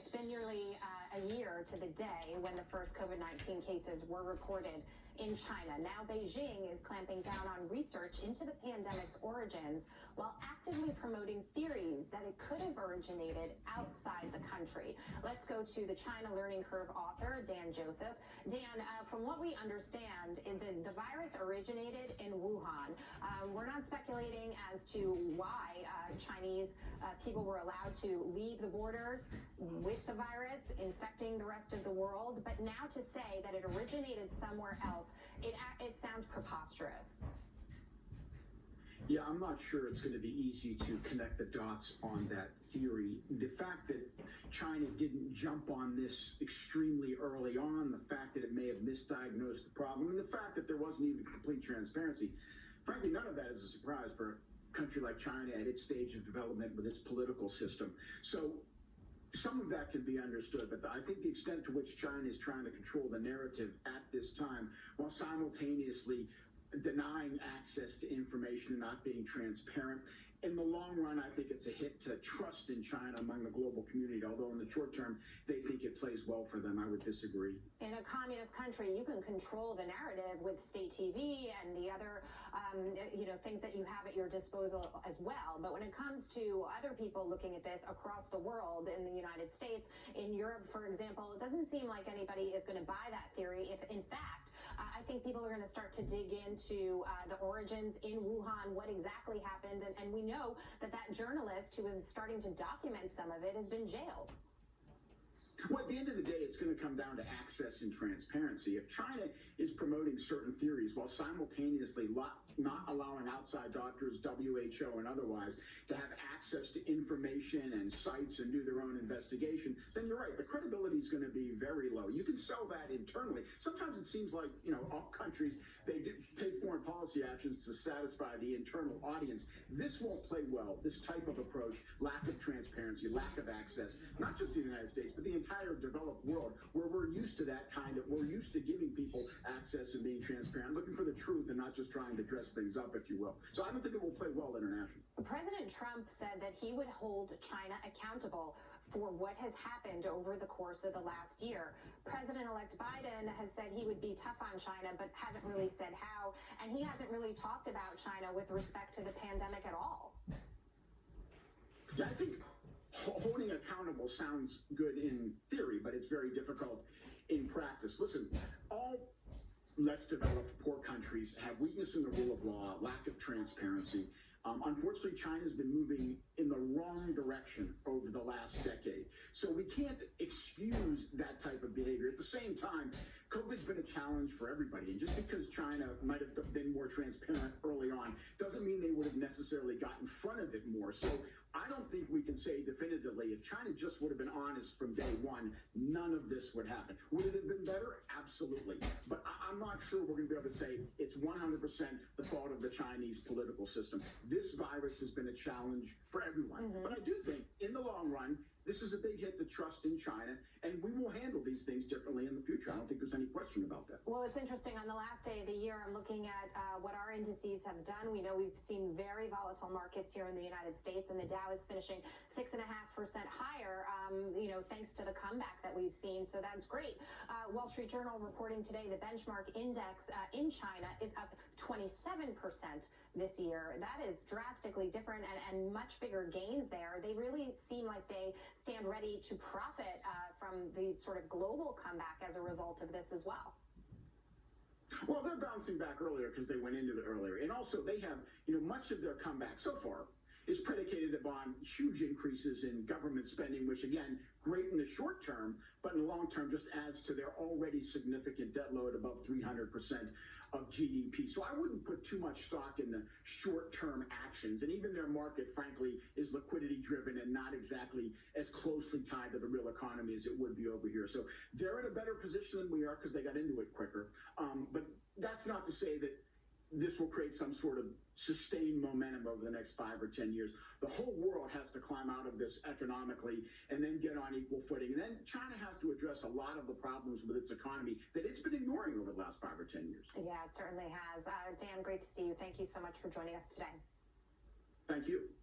It's been nearly a year to the day when the first COVID-19 cases were reported in China. Now Beijing is clamping down on research into the pandemic's origins while actively promoting theories that it could have originated outside the country. Let's go to the China Learning Curve author, Dan Joseph. Dan, from what we understand, the virus originated in Wuhan. We're not speculating as to why Chinese people were allowed to leave the borders with the virus, infecting the rest of the world. But now to say that it originated somewhere else, it sounds preposterous. Yeah, I'm not sure it's going to be easy to connect the dots on that theory. The fact that China didn't jump on this extremely early on, the fact that it may have misdiagnosed the problem, and the fact that there wasn't even complete transparency, frankly, none of that is a surprise for a country like China at its stage of development with its political system. So some of that can be understood, but I think the extent to which China is trying to control the narrative at this time, while simultaneously denying access to information and not being transparent, in the long run, I think it's a hit to trust in China among the global community, although in the short term, they think it plays well for them. I would disagree. In a communist country, you can control the narrative with state TV and the other, things that you have at your disposal as well. But when it comes to other people looking at this across the world, in the United States, in Europe, for example, it doesn't seem like anybody is going to buy that theory. If, in fact, I think people are going to start to dig into the origins in Wuhan, what exactly happened, and we know that journalist who was starting to document some of it has been jailed. Well, at the end of the day, it's going to come down to access and transparency. If China is promoting certain theories while simultaneously not allowing outside doctors, WHO and otherwise, to have access to information and sites and do their own investigation, then you're right. The credibility is going to be very low. You can sell that internally. Sometimes it seems like, all countries, they take foreign policy actions to satisfy the internal audience. This won't play well, this type of approach, lack of transparency, lack of access, not just the United States, but the entire developed world, where we're used to we're used to giving people access and being transparent, looking for the truth and not just trying to dress things up, if you will. So I don't think it will play well internationally. President Trump said that he would hold China accountable for what has happened over the course of the last year. President-elect Biden has said he would be tough on China, but hasn't really said how, and he hasn't really talked about China with respect to the pandemic at all. Yeah, I think holding accountable sounds good in theory, but it's very difficult in practice. Listen, all less developed, poor countries have weakness in the rule of law, lack of transparency. Unfortunately, China's been moving in the wrong direction over the last decade. So we can't excuse that type of behavior. At the same time, COVID's been a challenge for everybody. And just because China might have been more transparent early on doesn't mean they would have necessarily got in front of it more. So I don't think we can say definitively if China just would have been honest from day one, none of this would happen. Would it have been better? Absolutely. But I'm not sure we're going to be able to say it's 100% the fault of the Chinese political system. This virus has been a challenge for everyone. But I do think in the long run, this is a big hit to trust in China, and we will handle these things differently in the future. I don't think there's any question about that. Well, it's interesting. On the last day of the year, I'm looking at what our indices have done. We know we've seen very volatile markets here in the United States, and the Dow is finishing 6.5% higher, thanks to the comeback that we've seen. So that's great. Wall Street Journal reporting today the benchmark index in China is up 27% this year. That is drastically different and much bigger gains there. They really seem like they stand ready to profit from the sort of global comeback as a result of this as well. Well, they're bouncing back earlier because they went into it earlier. And also they have, much of their comeback so far is predicated upon huge increases in government spending, which again, great in the short term, but in the long term just adds to their already significant debt load above 300% of GDP. So I wouldn't put too much stock in the short-term actions. And even their market, frankly, is liquidity-driven and not exactly as closely tied to the real economy as it would be over here. So they're in a better position than we are because they got into it quicker. But that's not to say that this will create some sort of sustained momentum over the next 5 or 10 years. The whole world has to climb out of this economically and then get on equal footing. And then China has to address a lot of the problems with its economy that it's been ignoring over the last 5 or 10 years. Yeah, it certainly has. Dan, great to see you. Thank you so much for joining us today. Thank you.